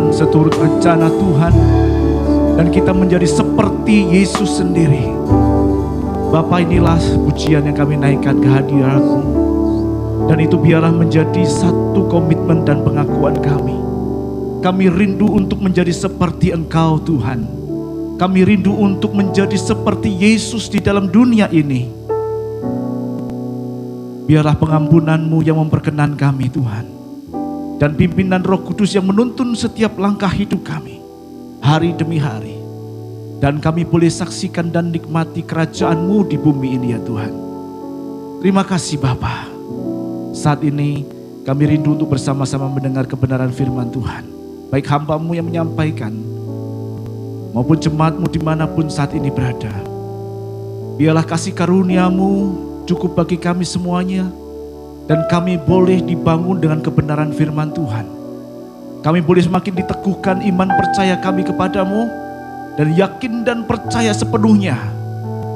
berjalan seturut rencana Tuhan, dan kita menjadi seperti Yesus sendiri. Bapa, inilah pujian yang kami naikkan ke hadirat-Mu, dan itu biarlah menjadi satu komitmen dan pengakuan kami. Kami rindu untuk menjadi seperti Engkau Tuhan. Kami rindu untuk menjadi seperti Yesus di dalam dunia ini. Biarlah pengampunan-Mu yang memperkenan kami Tuhan, dan pimpinan Roh Kudus yang menuntun setiap langkah hidup kami hari demi hari. Dan kami boleh saksikan dan nikmati kerajaan-Mu di bumi ini ya Tuhan. Terima kasih Bapa. Saat ini kami rindu untuk bersama-sama mendengar kebenaran firman Tuhan. Baik hamba-Mu yang menyampaikan maupun jemaat-Mu dimanapun saat ini berada. Biarlah kasih karunia-Mu cukup bagi kami semuanya, dan kami boleh dibangun dengan kebenaran firman Tuhan. Kami boleh semakin diteguhkan iman percaya kami kepadamu, dan yakin dan percaya sepenuhnya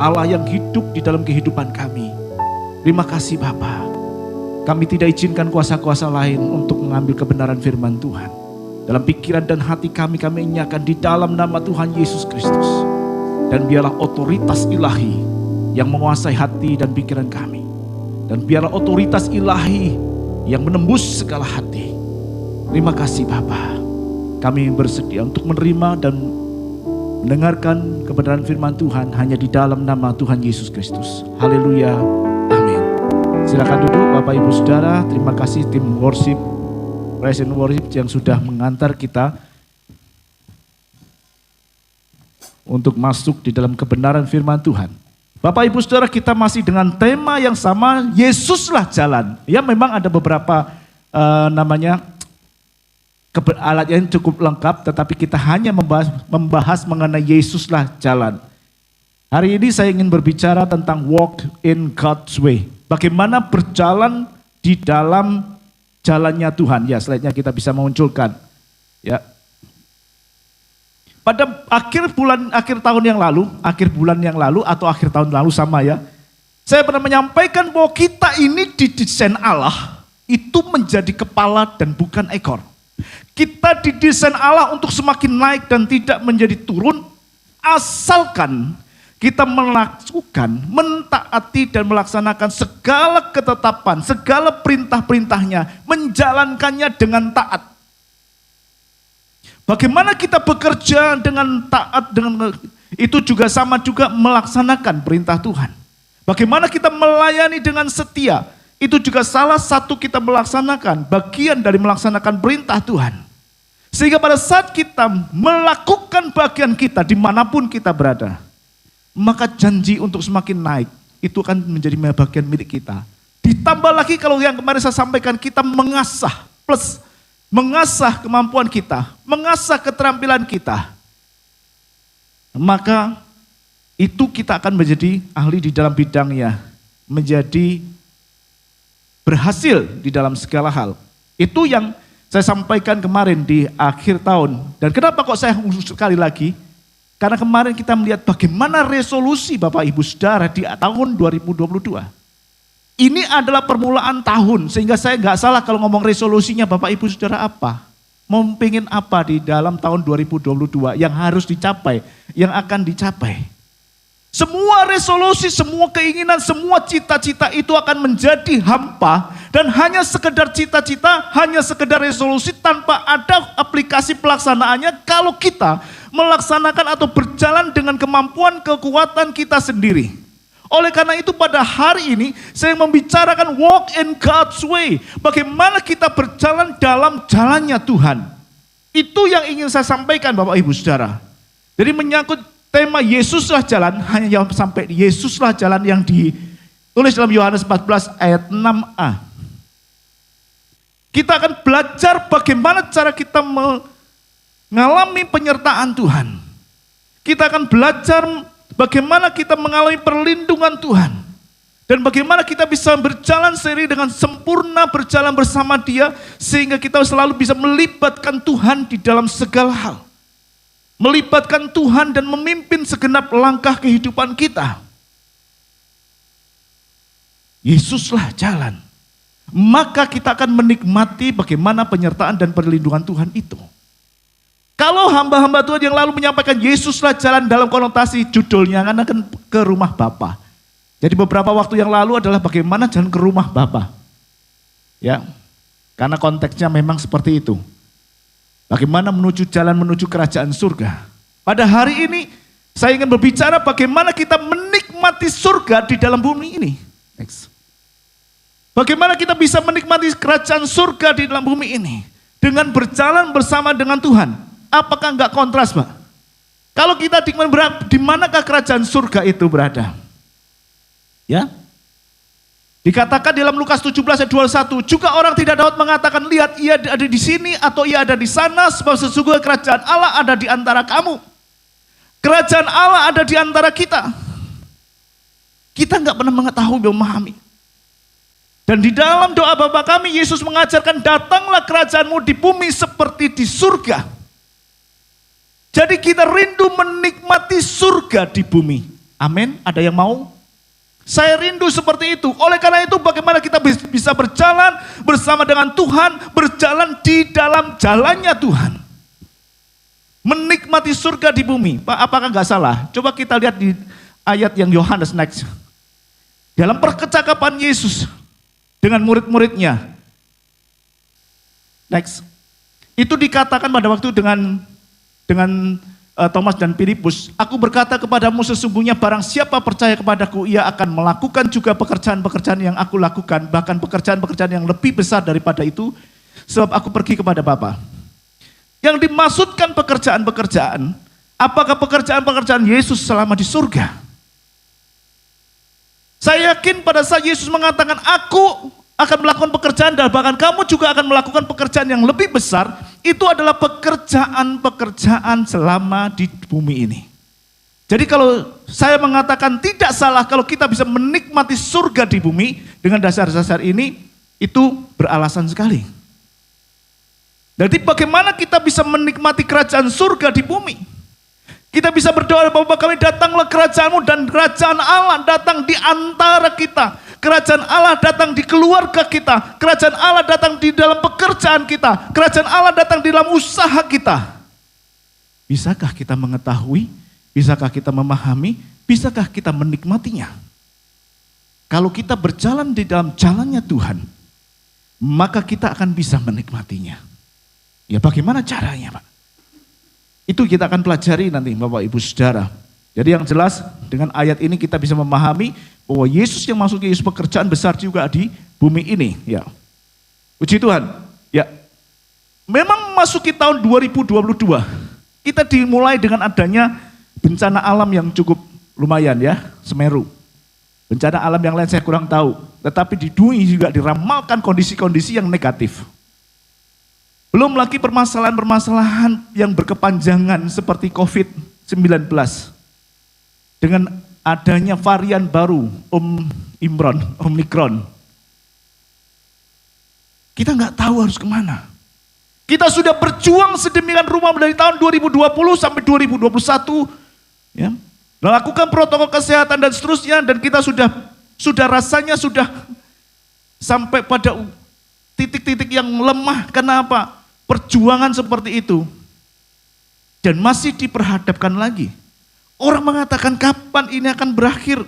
Allah yang hidup di dalam kehidupan kami. Terima kasih Bapa. Kami tidak izinkan kuasa-kuasa lain untuk mengambil kebenaran firman Tuhan. Dalam pikiran dan hati kami nyatakan di dalam nama Tuhan Yesus Kristus. Dan biarlah otoritas ilahi yang menguasai hati dan pikiran kami. Dan biarlah otoritas ilahi yang menembus segala hati. Terima kasih Bapa. Kami bersedia untuk menerima dan mendengarkan kebenaran firman Tuhan hanya di dalam nama Tuhan Yesus Kristus. Haleluya. Amin. Silakan duduk Bapak Ibu Saudara. Terima kasih tim worship, praise and worship yang sudah mengantar kita untuk masuk di dalam kebenaran firman Tuhan. Bapak Ibu Saudara, kita masih dengan tema yang sama, Yesuslah jalan. Ya, memang ada beberapa alat yang cukup lengkap, tetapi kita hanya membahas mengenai Yesuslah jalan. Hari ini saya ingin berbicara tentang walk in God's way. Bagaimana berjalan di dalam jalannya Tuhan. Ya, slide-nya kita bisa munculkan. Ya. Pada akhir tahun yang lalu atau akhir tahun lalu sama ya, saya pernah menyampaikan bahwa kita ini didesain Allah itu menjadi kepala dan bukan ekor. Kita didesain Allah untuk semakin naik dan tidak menjadi turun, asalkan kita melakukan, mentaati dan melaksanakan segala ketetapan, segala perintah-perintahnya, menjalankannya dengan taat. Bagaimana kita bekerja dengan taat, itu juga sama juga melaksanakan perintah Tuhan. Bagaimana kita melayani dengan setia, itu juga salah satu kita melaksanakan, bagian dari melaksanakan perintah Tuhan. Sehingga pada saat kita melakukan bagian kita dimanapun kita berada, maka janji untuk semakin naik, itu akan menjadi bagian milik kita. Ditambah lagi kalau yang kemarin saya sampaikan, kita mengasah, mengasah kemampuan kita, mengasah keterampilan kita, maka itu kita akan menjadi ahli di dalam bidangnya, menjadi berhasil di dalam segala hal. Itu yang saya sampaikan kemarin di akhir tahun. Dan kenapa kok saya sekali lagi? Karena kemarin kita melihat bagaimana resolusi Bapak Ibu Saudara di tahun 2022. Ini adalah permulaan tahun, sehingga saya nggak salah kalau ngomong resolusinya Bapak Ibu Saudara apa. Mau pengen apa di dalam tahun 2022 yang harus dicapai, yang akan dicapai. Semua resolusi, semua keinginan, semua cita-cita itu akan menjadi hampa. Dan hanya sekedar cita-cita, hanya sekedar resolusi tanpa ada aplikasi pelaksanaannya kalau kita melaksanakan atau berjalan dengan kemampuan kekuatan kita sendiri. Oleh karena itu pada hari ini saya membicarakan walk in God's way. Bagaimana kita berjalan dalam jalannya Tuhan. Itu yang ingin saya sampaikan Bapak Ibu Saudara. Jadi menyangkut tema Yesuslah jalan, hanya sampai Yesuslah jalan yang ditulis dalam Yohanes 14 ayat 6a. Kita akan belajar bagaimana cara kita mengalami penyertaan Tuhan. Kita akan belajar bagaimana kita mengalami perlindungan Tuhan. Dan bagaimana kita bisa berjalan seiring dengan sempurna, berjalan bersama Dia, sehingga kita selalu bisa melibatkan Tuhan di dalam segala hal. Melibatkan Tuhan dan memimpin segenap langkah kehidupan kita. Yesuslah jalan. Maka kita akan menikmati bagaimana penyertaan dan perlindungan Tuhan itu. Kalau hamba-hamba Tuhan yang lalu menyampaikan Yesuslah jalan dalam konotasi judulnya akan ke rumah Bapa. Jadi beberapa waktu yang lalu adalah bagaimana jalan ke rumah Bapa. Ya, karena konteksnya memang seperti itu. Bagaimana menuju jalan menuju kerajaan surga. Pada hari ini saya ingin berbicara bagaimana kita menikmati surga di dalam bumi ini. Next. Bagaimana kita bisa menikmati kerajaan surga di dalam bumi ini dengan berjalan bersama dengan Tuhan. Apakah enggak kontras, Pak? Kalau kita di manakah kerajaan surga itu berada? Ya. Dikatakan dalam Lukas 17 ayat 21, juga orang tidak dapat mengatakan, lihat ia ada di sini atau ia ada di sana, sebab sesungguhnya kerajaan Allah ada di antara kamu. Kerajaan Allah ada di antara kita. Kita enggak pernah mengetahui, memahami. Dan di dalam doa Bapa kami, Yesus mengajarkan, datanglah kerajaanmu di bumi seperti di surga. Jadi kita rindu menikmati surga di bumi. Amin. Ada yang mau? Saya rindu seperti itu. Oleh karena itu bagaimana kita bisa berjalan bersama dengan Tuhan, berjalan di dalam jalannya Tuhan. Menikmati surga di bumi. Pak, apakah nggak salah? Coba kita lihat di ayat yang Yohanes next. Dalam percakapan Yesus dengan murid-muridnya. Next. Itu dikatakan pada waktu dengan Thomas dan Filipus, aku berkata kepadamu sesungguhnya barang siapa percaya kepadaku, ia akan melakukan juga pekerjaan-pekerjaan yang aku lakukan, bahkan pekerjaan-pekerjaan yang lebih besar daripada itu, sebab aku pergi kepada Bapa. Yang dimaksudkan pekerjaan-pekerjaan, apakah pekerjaan-pekerjaan Yesus selama di surga? Saya yakin pada saat Yesus mengatakan, aku akan melakukan pekerjaan dan bahkan kamu juga akan melakukan pekerjaan yang lebih besar, itu adalah pekerjaan-pekerjaan selama di bumi ini. Jadi kalau saya mengatakan tidak salah kalau kita bisa menikmati surga di bumi dengan dasar-dasar ini, itu beralasan sekali. Jadi bagaimana kita bisa menikmati kerajaan surga di bumi? Kita bisa berdoa, Bapa kami, datanglah kerajaanmu, dan kerajaan Allah datang di antara kita. Kerajaan Allah datang di keluarga kita. Kerajaan Allah datang di dalam pekerjaan kita. Kerajaan Allah datang di dalam usaha kita. Bisakah kita mengetahui? Bisakah kita memahami? Bisakah kita menikmatinya? Kalau kita berjalan di dalam jalannya Tuhan, maka kita akan bisa menikmatinya. Ya bagaimana caranya, Pak? Itu kita akan pelajari nanti, Bapak Ibu Saudara. Jadi yang jelas dengan ayat ini kita bisa memahami bahwa Yesus yang masuk ke Yesus pekerjaan besar juga di bumi ini. Ya, puji Tuhan. Ya, memang masuki tahun 2022, kita dimulai dengan adanya bencana alam yang cukup lumayan ya, Semeru. Bencana alam yang lain saya kurang tahu, tetapi di dunia juga diramalkan kondisi-kondisi yang negatif. Belum lagi permasalahan-permasalahan yang berkepanjangan seperti COVID-19. Dengan adanya varian baru, Omikron. Kita nggak tahu harus kemana. Kita sudah berjuang sedemikian rupa dari tahun 2020 sampai 2021. Ya, melakukan protokol kesehatan dan seterusnya, dan kita sudah rasanya sudah sampai pada titik-titik yang lemah. Kenapa? Perjuangan seperti itu. Dan masih diperhadapkan lagi. Orang mengatakan kapan ini akan berakhir?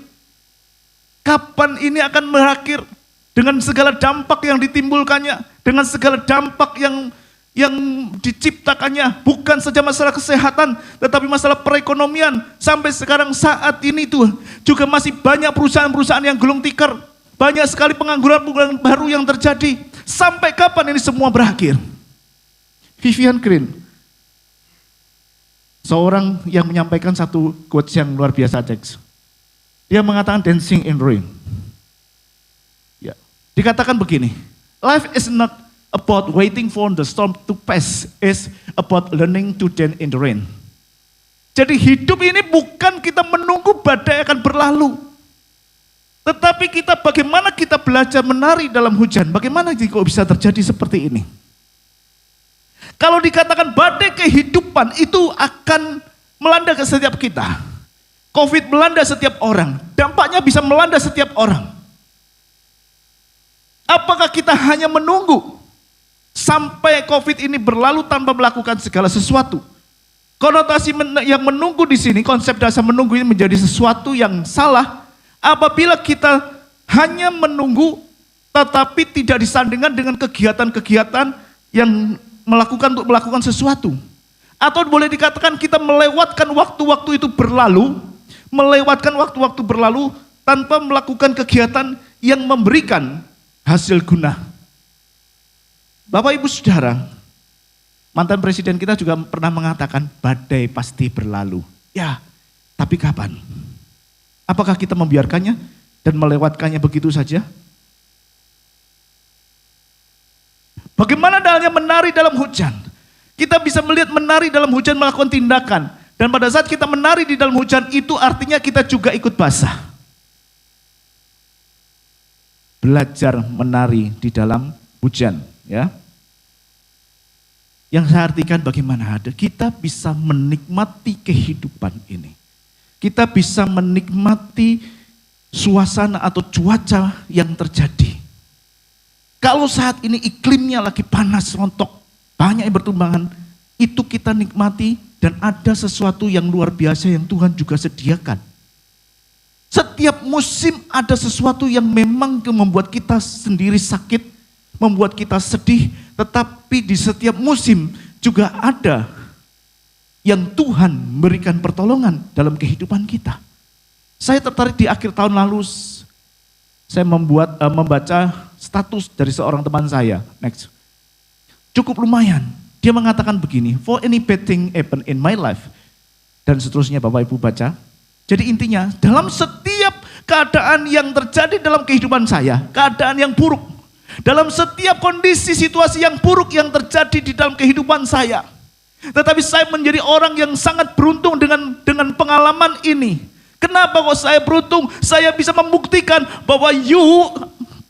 Kapan ini akan berakhir? Dengan segala dampak yang ditimbulkannya, dengan segala dampak yang diciptakannya, bukan saja masalah kesehatan, tetapi masalah perekonomian. Sampai sekarang saat ini tuh juga masih banyak perusahaan-perusahaan yang gulung tikar. Banyak sekali pengangguran baru yang terjadi. Sampai kapan ini semua berakhir? Vivian Green, seorang yang menyampaikan satu quotes yang luar biasa, Jax. Dia mengatakan dancing in rain. Ya. Dikatakan begini, life is not about waiting for the storm to pass, it's about learning to dance in the rain. Jadi hidup ini bukan kita menunggu badai akan berlalu, tetapi kita bagaimana kita belajar menari dalam hujan. Bagaimana jika bisa terjadi seperti ini? Kalau dikatakan badai kehidupan itu akan melanda ke setiap kita. COVID melanda setiap orang, dampaknya bisa melanda setiap orang. Apakah kita hanya menunggu sampai COVID ini berlalu tanpa melakukan segala sesuatu? Konotasi yang menunggu di sini, konsep dasar menunggu ini menjadi sesuatu yang salah apabila kita hanya menunggu tetapi tidak disandingkan dengan kegiatan-kegiatan yang melakukan sesuatu. Atau boleh dikatakan kita melewatkan waktu-waktu itu berlalu, tanpa melakukan kegiatan yang memberikan hasil guna. Bapak Ibu Saudara, mantan presiden kita juga pernah mengatakan badai pasti berlalu. Ya, tapi kapan? Apakah kita membiarkannya dan melewatkannya begitu saja? Bagaimana dalanya menari dalam hujan? Kita bisa melihat menari dalam hujan melakukan tindakan. Dan pada saat kita menari di dalam hujan itu artinya kita juga ikut basah. Belajar menari di dalam hujan, ya. Yang saya artikan bagaimana kita bisa menikmati kehidupan ini. Kita bisa menikmati suasana atau cuaca yang terjadi. Kalau saat ini iklimnya lagi panas, rontok, banyak yang bertumbangan, itu kita nikmati dan ada sesuatu yang luar biasa yang Tuhan juga sediakan. Setiap musim ada sesuatu yang memang membuat kita sendiri sakit, membuat kita sedih, tetapi di setiap musim juga ada yang Tuhan berikan pertolongan dalam kehidupan kita. Saya tertarik di akhir tahun lalu, saya membaca status dari seorang teman saya. Next. Cukup lumayan. Dia mengatakan begini, for any bad thing happen in my life. Dan seterusnya Bapak Ibu baca. Jadi intinya, dalam setiap keadaan yang terjadi dalam kehidupan saya, keadaan yang buruk, dalam setiap kondisi situasi yang buruk yang terjadi di dalam kehidupan saya. Tetapi saya menjadi orang yang sangat beruntung dengan pengalaman ini. Kenapa kok saya beruntung? Saya bisa membuktikan bahwa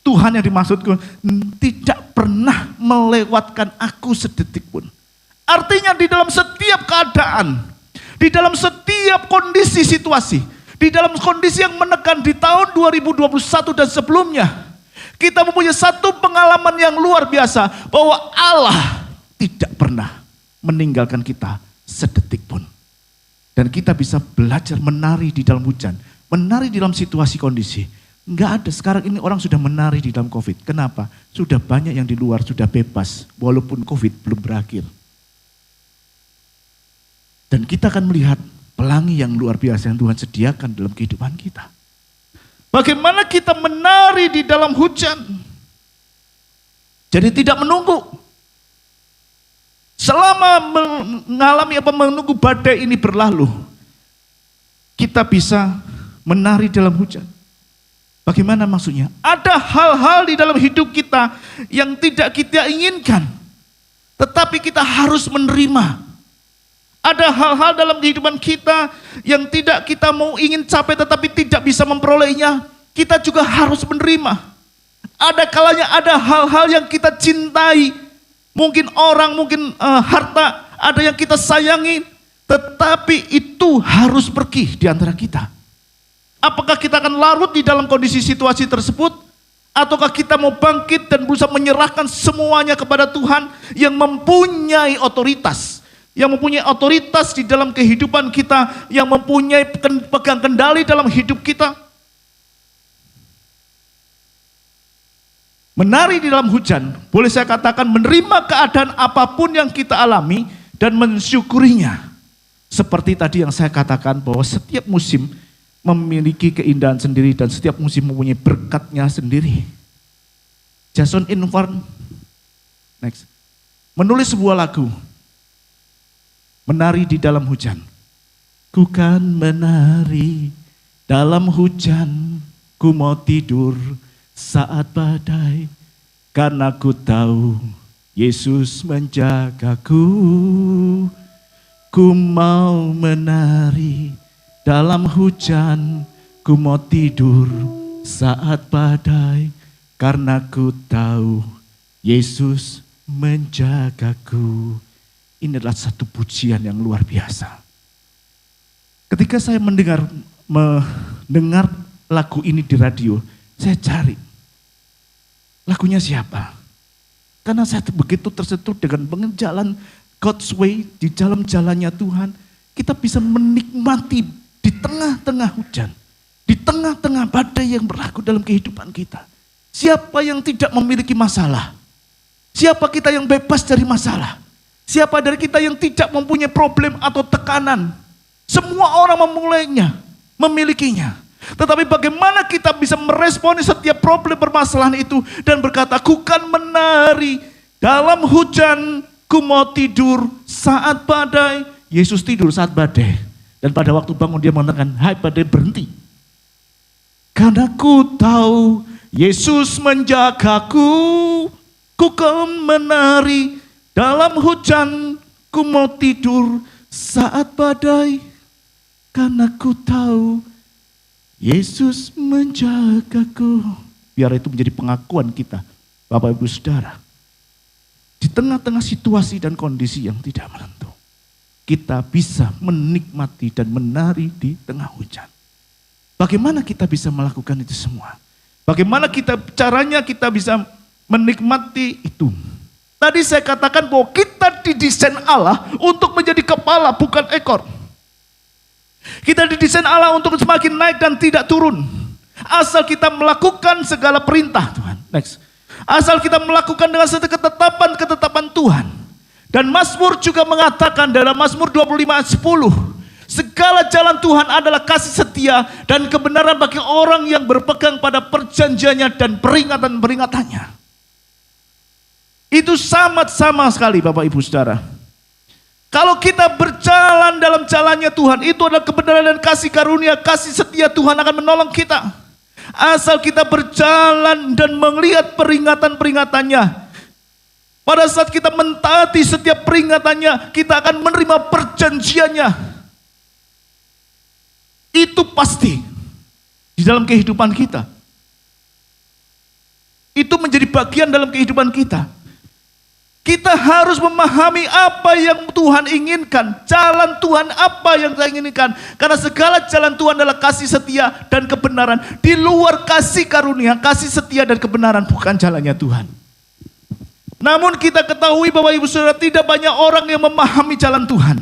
Tuhan yang dimaksudku tidak pernah melewatkan aku sedetik pun. Artinya di dalam setiap keadaan, di dalam setiap kondisi situasi, di dalam kondisi yang menekan di tahun 2021 dan sebelumnya, kita mempunyai satu pengalaman yang luar biasa bahwa Allah tidak pernah meninggalkan kita sedetik pun. Dan kita bisa belajar menari di dalam hujan, menari di dalam situasi kondisi. Enggak ada, sekarang ini orang sudah menari di dalam COVID. Kenapa? Sudah banyak yang di luar sudah bebas walaupun COVID belum berakhir. Dan kita akan melihat pelangi yang luar biasa yang Tuhan sediakan dalam kehidupan kita. Bagaimana kita menari di dalam hujan. Jadi tidak menunggu. Selama menunggu badai ini berlalu, kita bisa menari dalam hujan. Bagaimana maksudnya? Ada hal-hal di dalam hidup kita yang tidak kita inginkan, tetapi kita harus menerima. Ada hal-hal dalam kehidupan kita yang tidak kita mau ingin capai tetapi tidak bisa memperolehnya. Kita juga harus menerima. Ada kalanya ada hal-hal yang kita cintai. Mungkin orang, mungkin harta, ada yang kita sayangi. Tetapi itu harus pergi di antara kita. Apakah kita akan larut di dalam kondisi situasi tersebut? Ataukah kita mau bangkit dan berusaha menyerahkan semuanya kepada Tuhan yang mempunyai otoritas. Yang mempunyai otoritas di dalam kehidupan kita, yang mempunyai pegang kendali dalam hidup kita. Menari di dalam hujan, boleh saya katakan menerima keadaan apapun yang kita alami dan mensyukurinya. Seperti tadi yang saya katakan bahwa setiap musim memiliki keindahan sendiri dan setiap musim mempunyai berkatnya sendiri. Jason Inwarn menulis sebuah lagu, menari di dalam hujan. Ku kan menari dalam hujan, ku mau tidur saat badai, karena ku tahu Yesus menjagaku. Ku mau menari dalam hujan, ku mau tidur saat badai, karena ku tahu Yesus menjagaku. Ini adalah satu pujian yang luar biasa. Ketika saya mendengar lagu ini di radio, saya cari lagunya siapa. Karena saya begitu tersentuh dengan jalan God's way, di dalam jalannya Tuhan. kita bisa menikmati di tengah-tengah hujan, di tengah-tengah badai yang berlaku dalam kehidupan kita. Siapa yang tidak memiliki masalah? Siapa kita yang bebas dari masalah? Siapa dari kita yang tidak mempunyai problem atau tekanan? Semua orang memilikinya. Tetapi bagaimana kita bisa meresponi setiap problem permasalahan itu dan berkata, "Ku kan menari dalam hujan, ku mau tidur saat badai." Yesus tidur saat badai. Dan pada waktu bangun dia mengatakan, "Hai badai, berhenti. Karena ku tahu Yesus menjagaku, ku kan menari dalam hujan, ku mau tidur saat badai. Karena ku tahu Yesus menjagaku." Biar itu menjadi pengakuan kita, Bapak Ibu Saudara. Di tengah-tengah situasi dan kondisi yang tidak menentu, kita bisa menikmati dan menari di tengah hujan. Bagaimana kita bisa melakukan itu semua? Bagaimana caranya kita bisa menikmati itu? Tadi saya katakan bahwa kita didesain Allah untuk menjadi kepala, bukan ekor. Kita didesain Allah untuk semakin naik dan tidak turun. Asal kita melakukan segala perintah Tuhan. Next. Asal kita melakukan dengan ketetapan Tuhan. Dan Mazmur juga mengatakan dalam Mazmur 25 ayat 10. Segala jalan Tuhan adalah kasih setia dan kebenaran bagi orang yang berpegang pada perjanjiannya dan peringatan-peringatannya. Itu sama sekali Bapak Ibu Saudara. Kalau kita berjalan dalam jalannya Tuhan, itu adalah kebenaran dan kasih karunia, kasih setia Tuhan akan menolong kita. Asal kita berjalan dan melihat peringatan-peringatannya. Pada saat kita mentaati setiap peringatannya, kita akan menerima perjanjiannya. Itu pasti di dalam kehidupan kita. Itu menjadi bagian dalam kehidupan kita. Kita harus memahami apa yang Tuhan inginkan. Jalan Tuhan apa yang Tuhan inginkan. Karena segala jalan Tuhan adalah kasih setia dan kebenaran. Di luar kasih karunia, kasih setia dan kebenaran bukan jalannya Tuhan. Namun kita ketahui Bapak Ibu Saudara, tidak banyak orang yang memahami jalan Tuhan.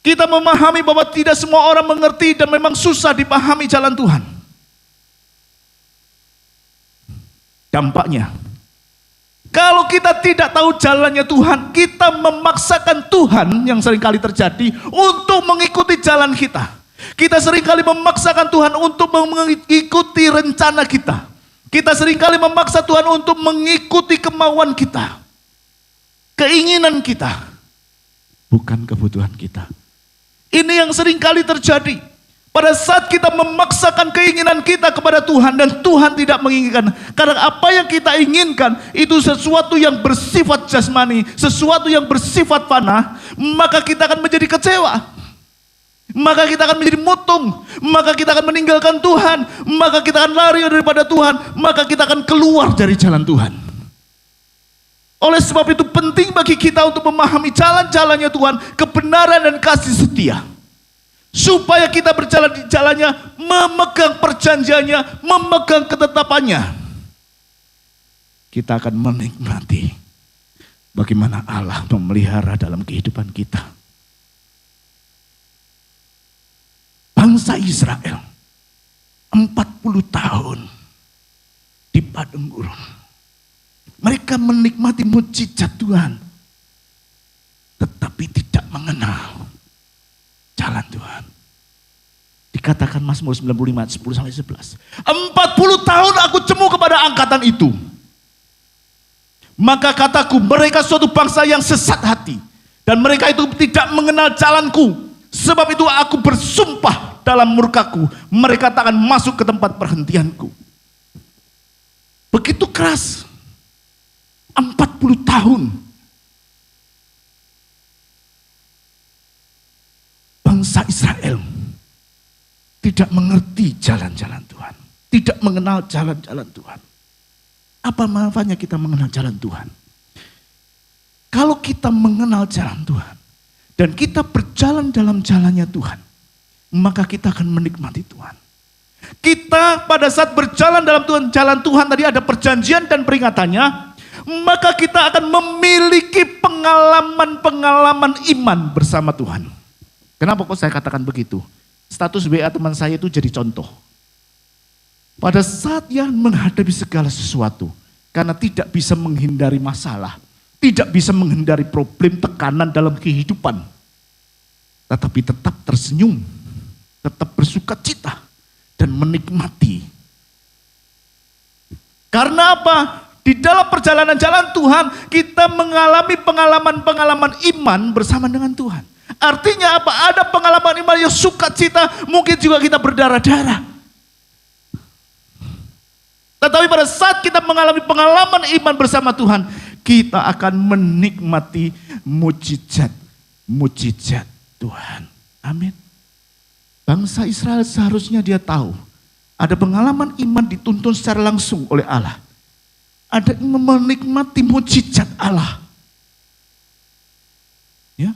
Kita memahami bahwa tidak semua orang mengerti dan memang susah dipahami jalan Tuhan. Dampaknya, kalau kita tidak tahu jalannya Tuhan, kita memaksakan Tuhan yang seringkali terjadi untuk mengikuti jalan kita. Kita seringkali memaksakan Tuhan untuk mengikuti rencana kita. Kita seringkali memaksa Tuhan untuk mengikuti kemauan kita. Keinginan kita, bukan kebutuhan kita. Ini yang seringkali terjadi. Pada saat kita memaksakan keinginan kita kepada Tuhan dan Tuhan tidak menginginkan. Karena apa yang kita inginkan itu sesuatu yang bersifat jasmani, sesuatu yang bersifat fana, maka kita akan menjadi kecewa. Maka kita akan menjadi mutung, maka kita akan meninggalkan Tuhan, maka kita akan lari daripada Tuhan, maka kita akan keluar dari jalan Tuhan. Oleh sebab itu penting bagi kita untuk memahami jalan-jalannya Tuhan, kebenaran dan kasih setia. Supaya kita berjalan di jalannya, memegang perjanjiannya, memegang ketetapannya. Kita akan menikmati bagaimana Allah memelihara dalam kehidupan kita. Bangsa Israel 40 tahun di padang gurun. Mereka menikmati mujizat Tuhan, tetapi tidak mengenal jalan Tuhan. Dikatakan Mazmur 95 ayat 10 sampai 11. 40 tahun aku jemu kepada angkatan itu. Maka kataku, mereka suatu bangsa yang sesat hati. Dan mereka itu tidak mengenal jalanku. Sebab itu aku bersumpah dalam murkaku, mereka tak akan masuk ke tempat perhentianku. Begitu keras. 40 tahun. Bangsa Israel tidak mengerti jalan-jalan Tuhan. Tidak mengenal jalan-jalan Tuhan. Apa manfaatnya kita mengenal jalan Tuhan? Kalau kita mengenal jalan Tuhan dan kita berjalan dalam jalannya Tuhan, maka kita akan menikmati Tuhan. Kita pada saat berjalan dalam jalan Tuhan tadi ada perjanjian dan peringatannya, maka kita akan memiliki pengalaman-pengalaman iman bersama Tuhan. Kenapa kok saya katakan begitu? Status WA teman saya itu jadi contoh. Pada saat ia menghadapi segala sesuatu, karena tidak bisa menghindari masalah, tidak bisa menghindari problem, tekanan dalam kehidupan, tetapi tetap tersenyum, tetap bersuka cita, dan menikmati. Karena apa? Di dalam perjalanan jalan Tuhan, kita mengalami pengalaman-pengalaman iman bersama dengan Tuhan. Artinya apa? Ada pengalaman iman yang sukacita, mungkin juga kita berdarah-darah. Tetapi pada saat kita mengalami pengalaman iman bersama Tuhan, kita akan menikmati mujizat Tuhan. Amin. Bangsa Israel seharusnya dia tahu, ada pengalaman iman dituntun secara langsung oleh Allah. Ada yang menikmati mujizat Allah. Ya.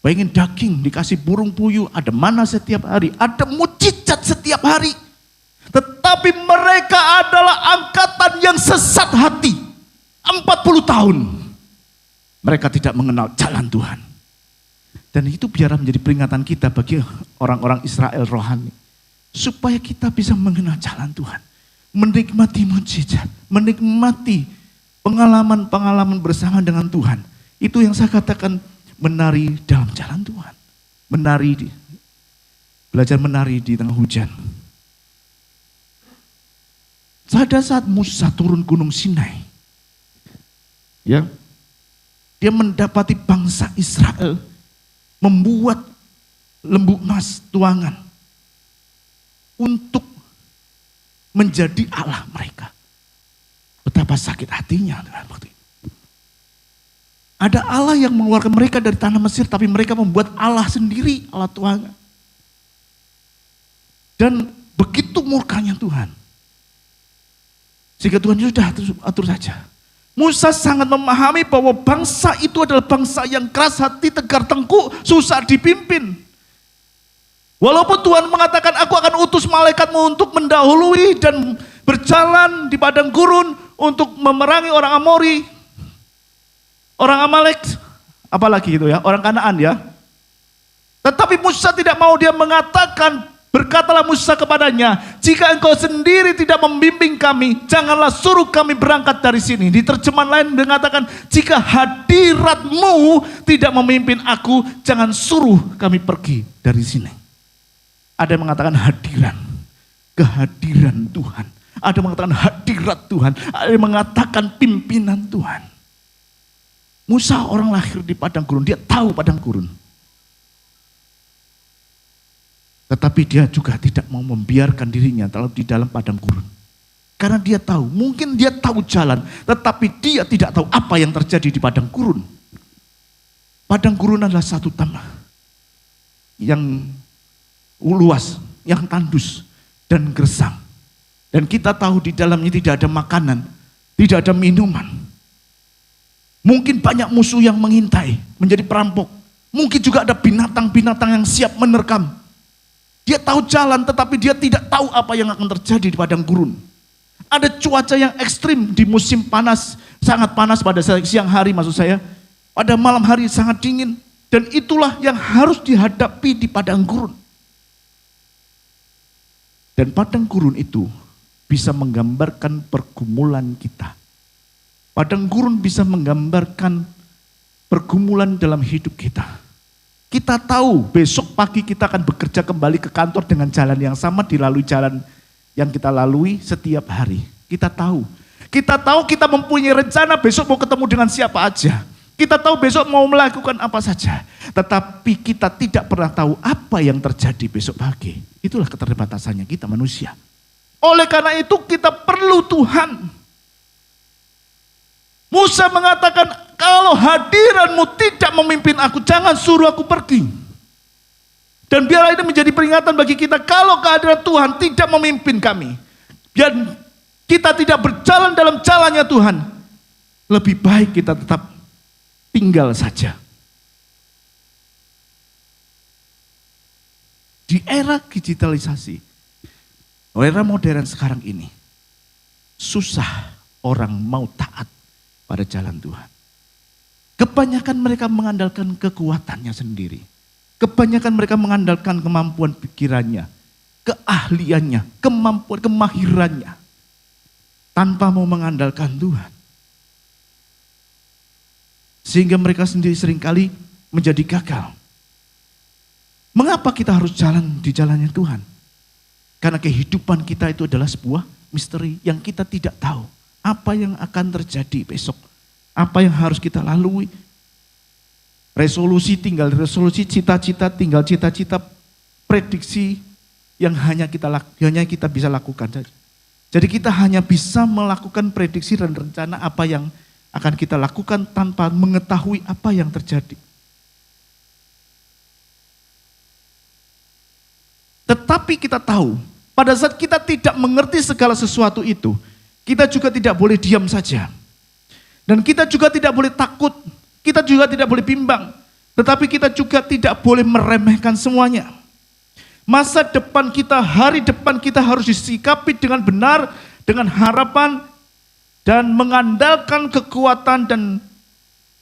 Bayangin daging dikasih burung puyuh, ada mana setiap hari, ada mujizat setiap hari. Tetapi mereka adalah angkatan yang sesat hati. 40 tahun. Mereka tidak mengenal jalan Tuhan. Dan itu biar menjadi peringatan kita bagi orang-orang Israel rohani. Supaya kita bisa mengenal jalan Tuhan. Menikmati mujizat, menikmati pengalaman-pengalaman bersama dengan Tuhan. Itu yang saya katakan menari dalam jalan Tuhan. Belajar menari di tengah hujan. Pada saat Musa turun gunung Sinai, ya, dia mendapati bangsa Israel membuat lembu emas tuangan untuk menjadi Allah mereka. Betapa sakit hatinya dengan waktu itu. Ada Allah yang mengeluarkan mereka dari tanah Mesir, tapi mereka membuat Allah sendiri, Allah tuangan. Dan begitu murkanya Tuhan. Sehingga Tuhan sudah atur saja. Musa sangat memahami bahwa bangsa itu adalah bangsa yang keras hati, tegar tengkuk, susah dipimpin. Walaupun Tuhan mengatakan, aku akan utus malaikatmu untuk mendahului dan berjalan di padang gurun untuk memerangi orang Amori, orang Amalek, apalagi itu ya, orang Kanaan ya. Tetapi Musa tidak mau, dia mengatakan, berkatalah Musa kepadanya, jika engkau sendiri tidak membimbing kami, janganlah suruh kami berangkat dari sini. Di terjemahan lain mengatakan, jika hadiratmu tidak memimpin aku, jangan suruh kami pergi dari sini. Ada yang mengatakan kehadiran Tuhan. Ada yang mengatakan hadirat Tuhan. Ada yang mengatakan pimpinan Tuhan. Musa orang lahir di padang gurun, dia tahu padang gurun. Tetapi dia juga tidak mau membiarkan dirinya di dalam padang gurun. Karena dia tahu, mungkin dia tahu jalan, tetapi dia tidak tahu apa yang terjadi di padang gurun. Padang gurun adalah satu tanah yang luas, yang tandus dan gersang. Dan kita tahu di dalamnya tidak ada makanan, tidak ada minuman. Mungkin banyak musuh yang mengintai, menjadi perampok. Mungkin juga ada binatang-binatang yang siap menerkam. Dia tahu jalan, tetapi dia tidak tahu apa yang akan terjadi di padang gurun. Ada cuaca yang ekstrim di musim panas, sangat panas pada siang hari maksud saya. Pada malam hari sangat dingin. Dan itulah yang harus dihadapi di padang gurun. Dan padang gurun itu bisa menggambarkan pergumulan kita. Padang gurun bisa menggambarkan pergumulan dalam hidup kita. Kita tahu besok pagi kita akan bekerja kembali ke kantor dengan jalan yang sama, dilalui jalan yang kita lalui setiap hari. Kita tahu kita mempunyai rencana besok mau ketemu dengan siapa aja. Kita tahu besok mau melakukan apa saja. Tetapi kita tidak pernah tahu apa yang terjadi besok pagi. Itulah keterbatasannya kita manusia. Oleh karena itu kita perlu Tuhan. Musa mengatakan, kalau hadiranmu tidak memimpin aku, jangan suruh aku pergi. Dan biarlah ini menjadi peringatan bagi kita, kalau kehadiran Tuhan tidak memimpin kami, dan kita tidak berjalan dalam jalannya Tuhan, lebih baik kita tetap tinggal saja. Di era digitalisasi, era modern sekarang ini, susah orang mau taat pada jalan Tuhan. Kebanyakan mereka mengandalkan kekuatannya sendiri. Kebanyakan mereka mengandalkan kemampuan pikirannya, keahliannya, kemampuan, kemahirannya. Tanpa mau mengandalkan Tuhan. Sehingga mereka sendiri seringkali menjadi gagal. Mengapa kita harus jalan di jalannya Tuhan? Karena kehidupan kita itu adalah sebuah misteri yang kita tidak tahu. Apa yang akan terjadi besok? Apa yang harus kita lalui? Resolusi tinggal resolusi, cita-cita tinggal cita-cita, prediksi yang hanya kita bisa lakukan saja. Jadi kita hanya bisa melakukan prediksi dan rencana apa yang akan kita lakukan tanpa mengetahui apa yang terjadi. Tetapi kita tahu, pada saat kita tidak mengerti segala sesuatu itu, kita juga tidak boleh diam saja. Dan kita juga tidak boleh takut, kita juga tidak boleh bimbang. Tetapi kita juga tidak boleh meremehkan semuanya. Masa depan kita, hari depan kita harus disikapi dengan benar, dengan harapan, dan mengandalkan kekuatan dan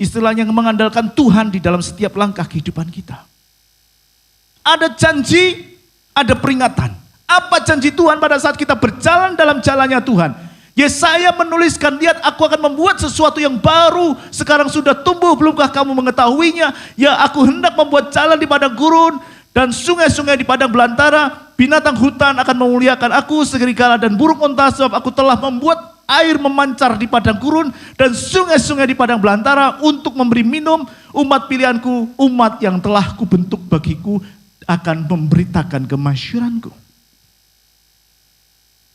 istilahnya mengandalkan Tuhan di dalam setiap langkah kehidupan kita. Ada janji, ada peringatan. Apa janji Tuhan pada saat kita berjalan dalam jalannya Tuhan? Yesaya menuliskan, lihat aku akan membuat sesuatu yang baru, sekarang sudah tumbuh, belumkah kamu mengetahuinya? Ya, aku hendak membuat jalan di padang gurun dan sungai-sungai di padang belantara, binatang hutan akan memuliakan aku, serigala dan burung unta, sebab aku telah membuat air memancar di padang gurun dan sungai-sungai di padang belantara untuk memberi minum umat pilihanku, umat yang telah kubentuk bagiku akan memberitakan kemasyhuranku.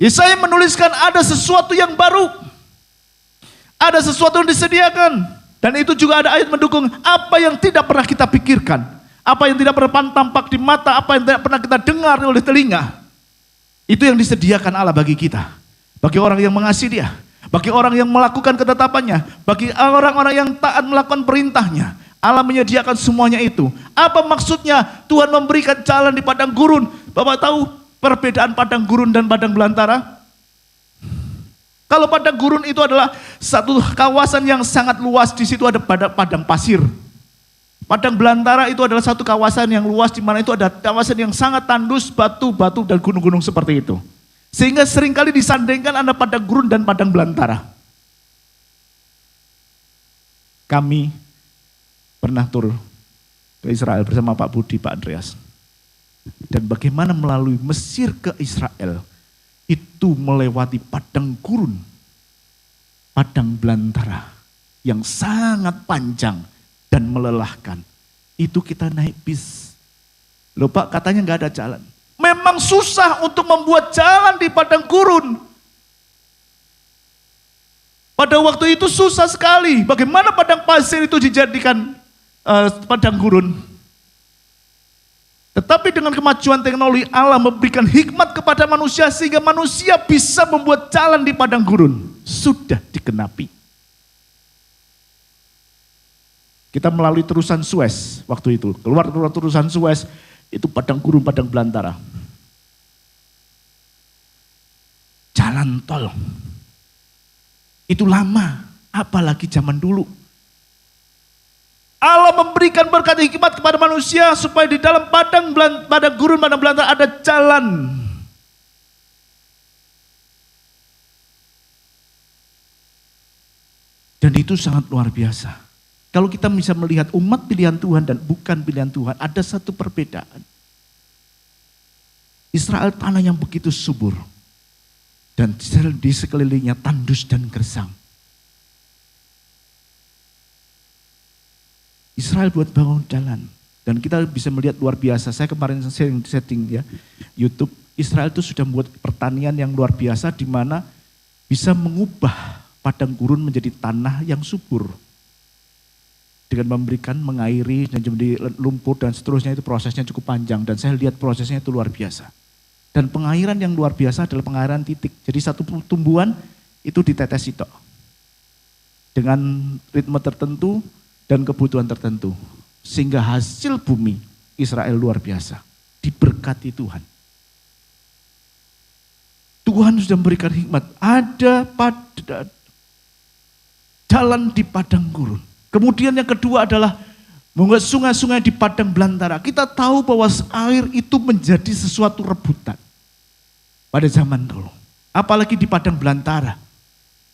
Yesaya menuliskan ada sesuatu yang baru. Ada sesuatu yang disediakan. Dan itu juga ada ayat mendukung apa yang tidak pernah kita pikirkan. Apa yang tidak pernah tampak di mata, apa yang tidak pernah kita dengar oleh telinga. Itu yang disediakan Allah bagi kita. Bagi orang yang mengasihi Dia. Bagi orang yang melakukan ketetapannya. Bagi orang-orang yang taat melakukan perintahnya. Allah menyediakan semuanya itu. Apa maksudnya Tuhan memberikan jalan di padang gurun? Bapak tahu perbedaan padang gurun dan padang belantara? Kalau padang gurun itu adalah satu kawasan yang sangat luas, di situ ada padang pasir. Padang belantara itu adalah satu kawasan yang luas di mana itu ada kawasan yang sangat tandus, batu-batu dan gunung-gunung seperti itu. Sehingga seringkali disandingkan ada padang gurun dan padang belantara. Kami pernah tur ke Israel bersama Pak Budi, Pak Andreas. Dan bagaimana melalui Mesir ke Israel, itu melewati padang gurun, padang belantara yang sangat panjang dan melelahkan. Itu kita naik bis. Loh Pak, katanya nggak ada jalan. Memang susah untuk membuat jalan di padang gurun. Pada waktu itu susah sekali. Bagaimana padang pasir itu dijadikan padang gurun? Tetapi dengan kemajuan teknologi, Allah memberikan hikmat kepada manusia sehingga manusia bisa membuat jalan di padang gurun. Sudah digenapi. Kita melalui terusan Suez waktu itu. Keluar terusan Suez, itu padang gurun, padang belantara. Jalan tol. Itu lama, apalagi zaman dulu. Allah memberikan berkat hikmat kepada manusia supaya di dalam padang gurun, padang belantara ada jalan. Dan itu sangat luar biasa. Kalau kita bisa melihat umat pilihan Tuhan dan bukan pilihan Tuhan, ada satu perbedaan. Israel tanah yang begitu subur. Dan di sekelilingnya tandus dan gersang. Israel buat bangun jalan. Dan kita bisa melihat luar biasa. Saya kemarin setting ya YouTube. Israel itu sudah membuat pertanian yang luar biasa di mana bisa mengubah padang gurun menjadi tanah yang subur. Dengan memberikan, mengairi, dan menjadi lumpur dan seterusnya, itu prosesnya cukup panjang. Dan saya lihat prosesnya itu luar biasa. Dan pengairan yang luar biasa adalah pengairan titik. Jadi satu tumbuhan itu ditetes itu. Dengan ritme tertentu dan kebutuhan tertentu. Sehingga hasil bumi Israel luar biasa. Diberkati Tuhan. Tuhan sudah memberikan hikmat. Ada pada jalan di padang gurun. Kemudian yang kedua adalah membuat sungai-sungai di padang belantara. Kita tahu bahwa air itu menjadi sesuatu rebutan pada zaman dulu. Apalagi di padang belantara.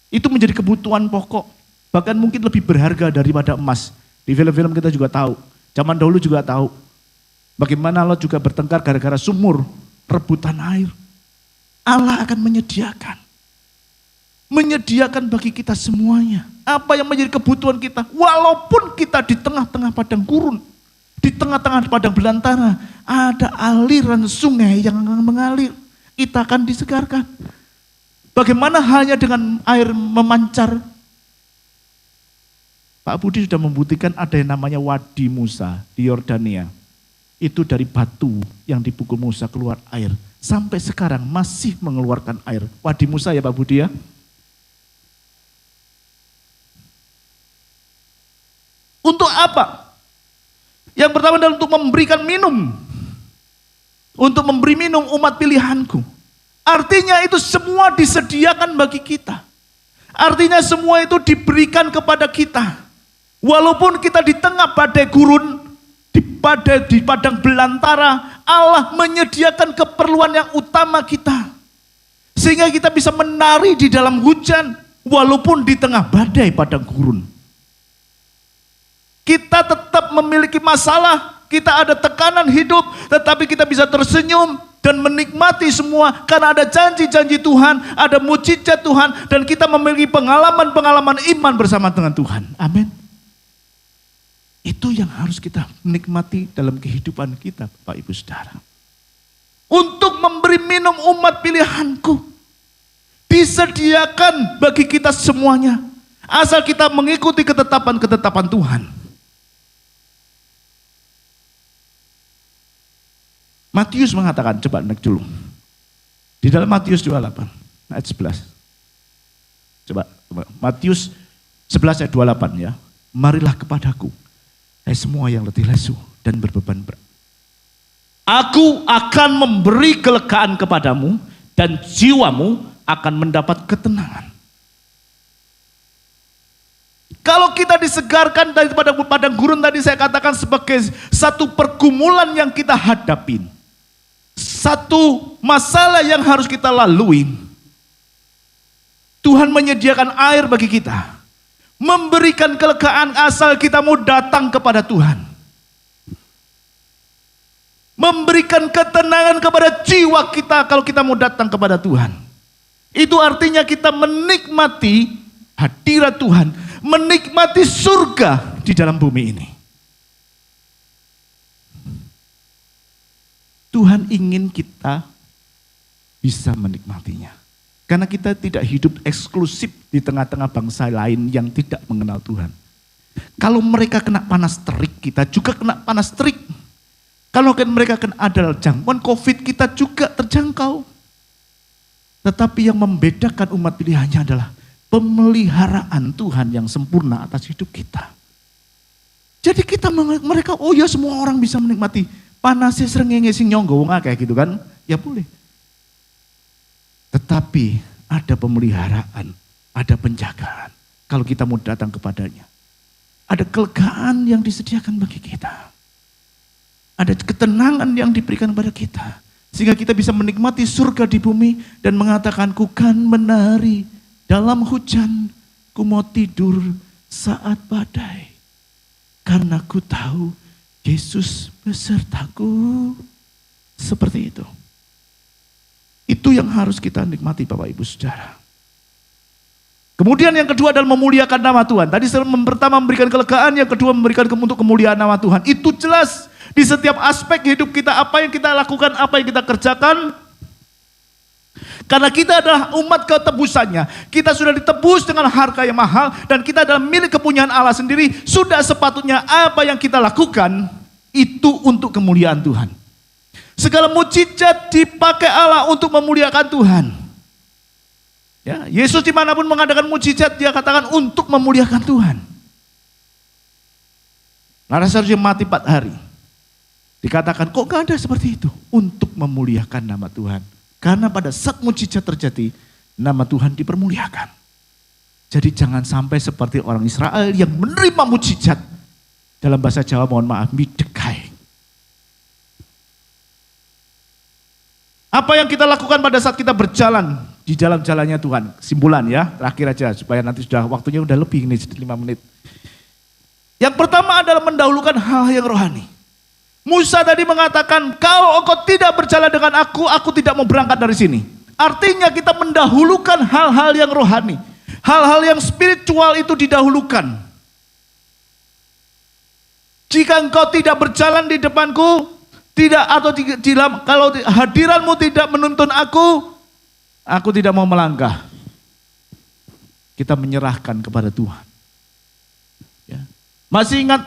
Itu menjadi kebutuhan pokok. Bahkan mungkin lebih berharga daripada emas. Di film-film kita juga tahu. Zaman dahulu juga tahu. Bagaimana Allah juga bertengkar gara-gara sumur, rebutan air. Allah akan menyediakan. Menyediakan bagi kita semuanya. Apa yang menjadi kebutuhan kita. Walaupun kita di tengah-tengah padang gurun. Di tengah-tengah padang belantara. Ada aliran sungai yang mengalir. Kita akan disegarkan. Bagaimana halnya dengan air memancar. Pak Budi sudah membuktikan ada yang namanya Wadi Musa di Yordania. Itu dari batu yang dipukul Musa keluar air. Sampai sekarang masih mengeluarkan air. Wadi Musa ya Pak Budi ya. Untuk apa? Yang pertama adalah untuk memberikan minum. Untuk memberi minum umat pilihanku. Artinya itu semua disediakan bagi kita. Artinya semua itu diberikan kepada kita. Walaupun kita di tengah badai gurun, di padang belantara, Allah menyediakan keperluan yang utama kita. Sehingga kita bisa menari di dalam hujan, walaupun di tengah badai padang gurun. Kita tetap memiliki masalah, kita ada tekanan hidup, tetapi kita bisa tersenyum dan menikmati semua karena ada janji-janji Tuhan, ada mukjizat Tuhan, dan kita memiliki pengalaman-pengalaman iman bersama dengan Tuhan. Amin. Itu yang harus kita nikmati dalam kehidupan kita, Bapak Ibu Saudara. Untuk memberi minum umat pilihanku, disediakan bagi kita semuanya, asal kita mengikuti ketetapan-ketetapan Tuhan. Matius mengatakan, coba naik dulu. Di dalam Matius 28 ayat 11. Coba Matius 11 ayat 28 ya. Marilah kepadaku, hai semua yang letih lesu dan berbeban berat. Aku akan memberi kelegaan kepadamu dan jiwamu akan mendapat ketenangan. Kalau kita disegarkan daripada padang gurun tadi saya katakan sebagai satu pergumulan yang kita hadapin. Satu masalah yang harus kita lalui. Tuhan menyediakan air bagi kita. Memberikan kelegaan asal kita mau datang kepada Tuhan. Memberikan ketenangan kepada jiwa kita kalau kita mau datang kepada Tuhan. Itu artinya kita menikmati hadirat Tuhan. Menikmati surga di dalam bumi ini. Tuhan ingin kita bisa menikmatinya. Karena kita tidak hidup eksklusif di tengah-tengah bangsa lain yang tidak mengenal Tuhan. Kalau mereka kena panas terik, kita juga kena panas terik. Kalau mereka kena ada jangkauan COVID, kita juga terjangkau. Tetapi yang membedakan umat pilihannya adalah pemeliharaan Tuhan yang sempurna atas hidup kita. Jadi mereka, oh ya semua orang bisa menikmati. Panasnya srengenge sing nyonggo wong akeh gitu kan, ya boleh. Tetapi ada pemeliharaan, ada penjagaan. Kalau kita mau datang kepadanya. Ada kelegaan yang disediakan bagi kita. Ada ketenangan yang diberikan kepada kita. Sehingga kita bisa menikmati surga di bumi dan mengatakan, ku kan menari dalam hujan, ku mau tidur saat badai. Karena ku tahu Yesus besertaku. Seperti itu. Itu yang harus kita nikmati Bapak Ibu Saudara. Kemudian yang kedua adalah memuliakan nama Tuhan. Tadi pertama memberikan kelegaan, yang kedua memberikan untuk kemuliaan nama Tuhan. Itu jelas di setiap aspek hidup kita, apa yang kita lakukan, apa yang kita kerjakan. Karena kita adalah umat ketebusannya. Kita sudah ditebus dengan harga yang mahal. Dan kita adalah milik kepunyaan Allah sendiri. Sudah sepatutnya apa yang kita lakukan, itu untuk kemuliaan Tuhan. Segala mukjizat dipakai Allah untuk memuliakan Tuhan. Ya, Yesus dimanapun mengadakan mukjizat, dia katakan untuk memuliakan Tuhan. Lazarus mati 4 hari. Dikatakan kok gak ada seperti itu? Untuk memuliakan nama Tuhan. Karena pada saat mukjizat terjadi, nama Tuhan dipermuliakan. Jadi jangan sampai seperti orang Israel yang menerima mujizat. Dalam bahasa Jawa mohon maaf, midekai. Apa yang kita lakukan pada saat kita berjalan di dalam jalannya Tuhan? Simpulan ya, terakhir aja supaya nanti sudah waktunya udah lebih ini 5 menit. Yang pertama adalah mendahulukan hal yang rohani. Musa tadi mengatakan, kalau engkau tidak berjalan dengan aku tidak mau berangkat dari sini. Artinya kita mendahulukan hal-hal yang rohani. Hal-hal yang spiritual itu didahulukan. Jika engkau tidak berjalan di depanku, kalau hadiranmu tidak menuntun aku tidak mau melangkah. Kita menyerahkan kepada Tuhan. Ya. Masih ingat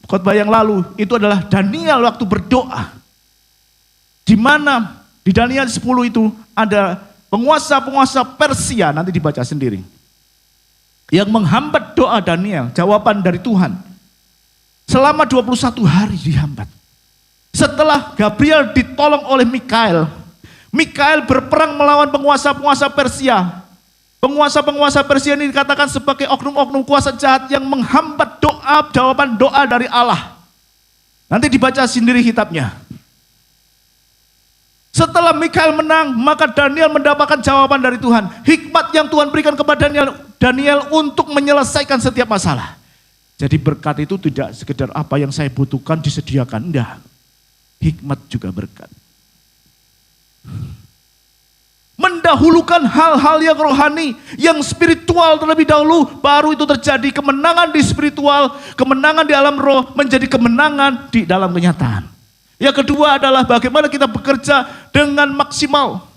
khotbah yang lalu, itu adalah Daniel waktu berdoa. Di mana di Daniel 10 itu ada penguasa-penguasa Persia, nanti dibaca sendiri. Yang menghambat doa Daniel, jawaban dari Tuhan. Selama 21 hari dihambat. Setelah Gabriel ditolong oleh Mikael, Mikael berperang melawan penguasa-penguasa Persia. Penguasa-penguasa Persia ini dikatakan sebagai oknum-oknum kuasa jahat yang menghambat doa, jawaban doa dari Allah. Nanti dibaca sendiri kitabnya. Setelah Mikael menang, maka Daniel mendapatkan jawaban dari Tuhan. Hikmat yang Tuhan berikan kepada Daniel untuk menyelesaikan setiap masalah. Jadi berkat itu tidak sekedar apa yang saya butuhkan disediakan, enggak. Hikmat juga berkat. Mendahulukan hal-hal yang rohani, yang spiritual terlebih dahulu, baru itu terjadi kemenangan di spiritual, kemenangan di alam roh menjadi kemenangan di dalam kenyataan. Yang kedua adalah bagaimana kita bekerja dengan maksimal.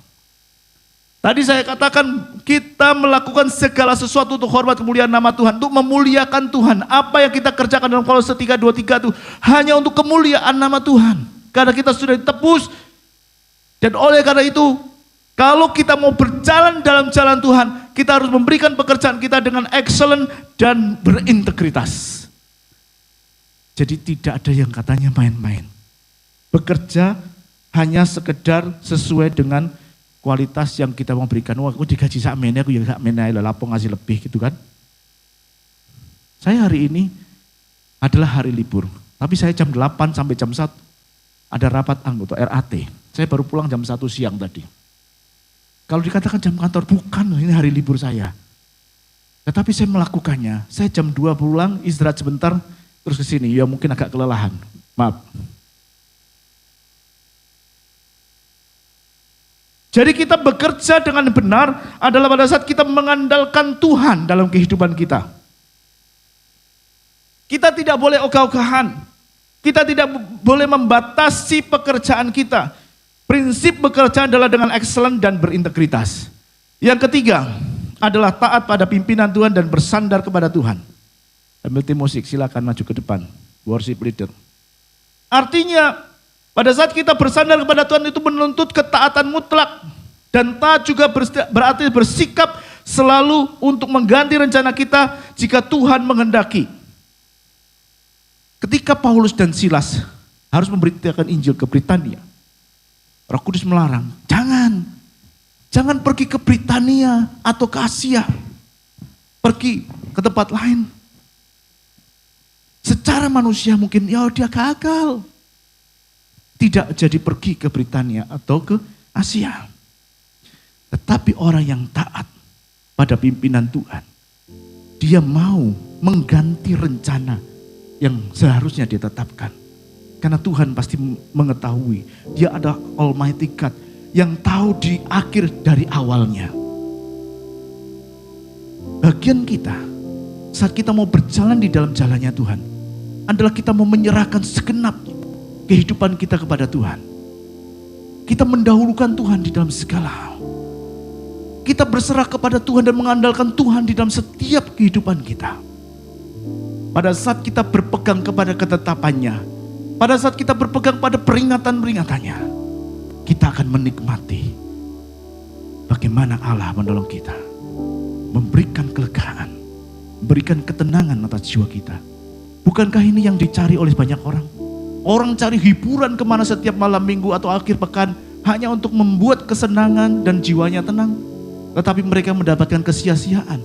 Tadi saya katakan kita melakukan segala sesuatu untuk hormat kemuliaan nama Tuhan, untuk memuliakan Tuhan. Apa yang kita kerjakan dalam Kolose 3:23 itu hanya untuk kemuliaan nama Tuhan. Karena kita sudah ditebus, dan oleh karena itu kalau kita mau berjalan dalam jalan Tuhan, kita harus memberikan pekerjaan kita dengan excellent dan berintegritas. Jadi tidak ada yang katanya main-main. Bekerja hanya sekedar sesuai dengan kualitas yang kita mau berikan. Wah, aku digaji sakmene, aku ya sakmene ae lho, lapo ngasih lebih gitu kan. Saya hari ini adalah hari libur, tapi saya jam 8 sampai jam 1 ada rapat anggota RAT. Saya baru pulang jam 1 siang tadi. Kalau dikatakan jam kantor, bukan, ini hari libur saya. Tetapi saya melakukannya. Saya jam 2 pulang, istirahat sebentar, terus ke sini. Ya mungkin agak kelelahan, maaf. Jadi kita bekerja dengan benar adalah pada saat kita mengandalkan Tuhan dalam kehidupan kita. Kita tidak boleh ogah-ogahan. Kita tidak boleh membatasi pekerjaan kita. Prinsip bekerja adalah dengan excellent dan berintegritas. Yang ketiga adalah taat pada pimpinan Tuhan dan bersandar kepada Tuhan. Ambil tim musik, silakan maju ke depan. Worship leader. Artinya pada saat kita bersandar kepada Tuhan itu menuntut ketaatan mutlak. Dan taat juga berarti bersikap selalu untuk mengganti rencana kita jika Tuhan menghendaki. Ketika Paulus dan Silas harus memberitakan Injil ke Britania, Roh Kudus melarang, jangan pergi ke Britania atau ke Asia. Pergi ke tempat lain. Secara manusia mungkin ya dia gagal. Tidak jadi pergi ke Britania atau ke Asia. Tetapi orang yang taat pada pimpinan Tuhan, dia mau mengganti rencana yang seharusnya ditetapkan. Karena Tuhan pasti mengetahui, dia ada Almighty God yang tahu di akhir dari awalnya. Bagian kita, saat kita mau berjalan di dalam jalannya Tuhan, adalah kita mau menyerahkan segenap kehidupan kita kepada Tuhan. Kita mendahulukan Tuhan di dalam segala hal. Kita berserah kepada Tuhan dan mengandalkan Tuhan di dalam setiap kehidupan kita. Pada saat kita berpegang kepada ketetapannya, pada saat kita berpegang pada peringatan-peringatannya, kita akan menikmati bagaimana Allah menolong kita, memberikan kelegaan, memberikan ketenangan atas jiwa kita. Bukankah ini yang dicari oleh banyak orang? Orang cari hiburan kemana setiap malam minggu atau akhir pekan hanya untuk membuat kesenangan dan jiwanya tenang. Tetapi mereka mendapatkan kesia-siaan.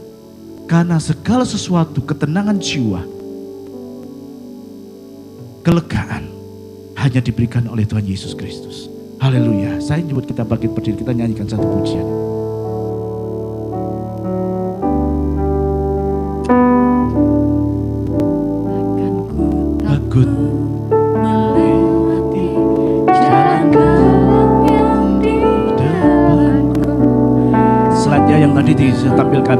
Karena segala sesuatu, ketenangan jiwa, kelegaan hanya diberikan oleh Tuhan Yesus Kristus. Haleluya. Saya nyebut kita bangkit berdiri, kita nyanyikan satu pujian. Takut melewati jalan gelap yang di depanku. Selanjutnya yang tadi ditampilkan,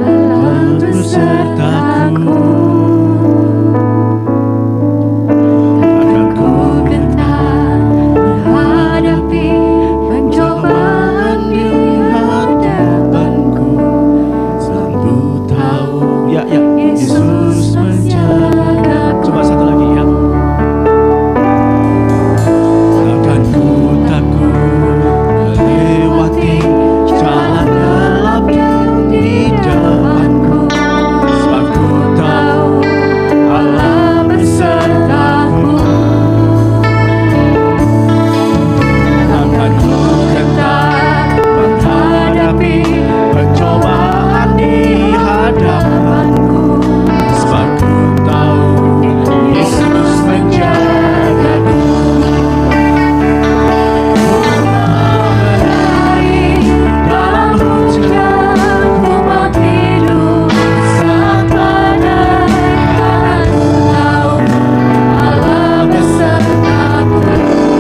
Allah besertaku. Akan ku gentar menghadapi pencobaan di hadapanku. Selalu tahu, ya Yesus menjaga. Coba satu lagi ya. Akan ku takut melewati jalan gelap yang di depanku. Sebab ku tahu Allah besertaku. Akan ku gentar menghadapi pencobaan di hadapanku. Sebab ku tahu Yesus menjagaku. Berlari dalam hujan, ku mau tidur saat badai, karena ku tahu Allah besertaku. Ku mau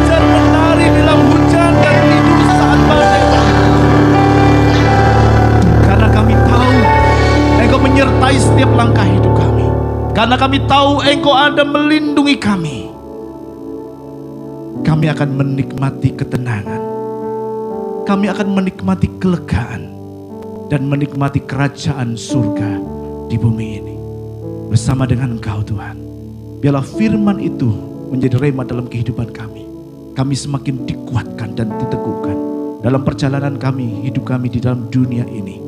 berlari dalam hujan, ku mau tidur saat badai, karena ku tahu setiap langkah hidup kami. Karena kami tahu Engkau ada melindungi kami. Kami akan menikmati ketenangan. Kami akan menikmati kelegaan. Dan menikmati kerajaan surga di bumi ini. Bersama dengan Engkau Tuhan. Biarlah firman itu menjadi rema dalam kehidupan kami. Kami semakin dikuatkan dan diteguhkan. Dalam perjalanan kami, hidup kami di dalam dunia ini.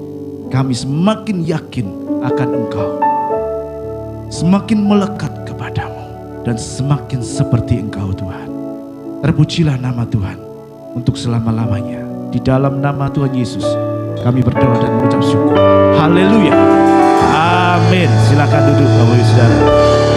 Kami semakin yakin akan Engkau. Semakin melekat kepadamu. Dan semakin seperti Engkau Tuhan. Terpujilah nama Tuhan untuk selama-lamanya. Di dalam nama Tuhan Yesus kami berdoa dan mengucap syukur. Haleluya. Amin. Silakan duduk Bapak Ibu Saudara.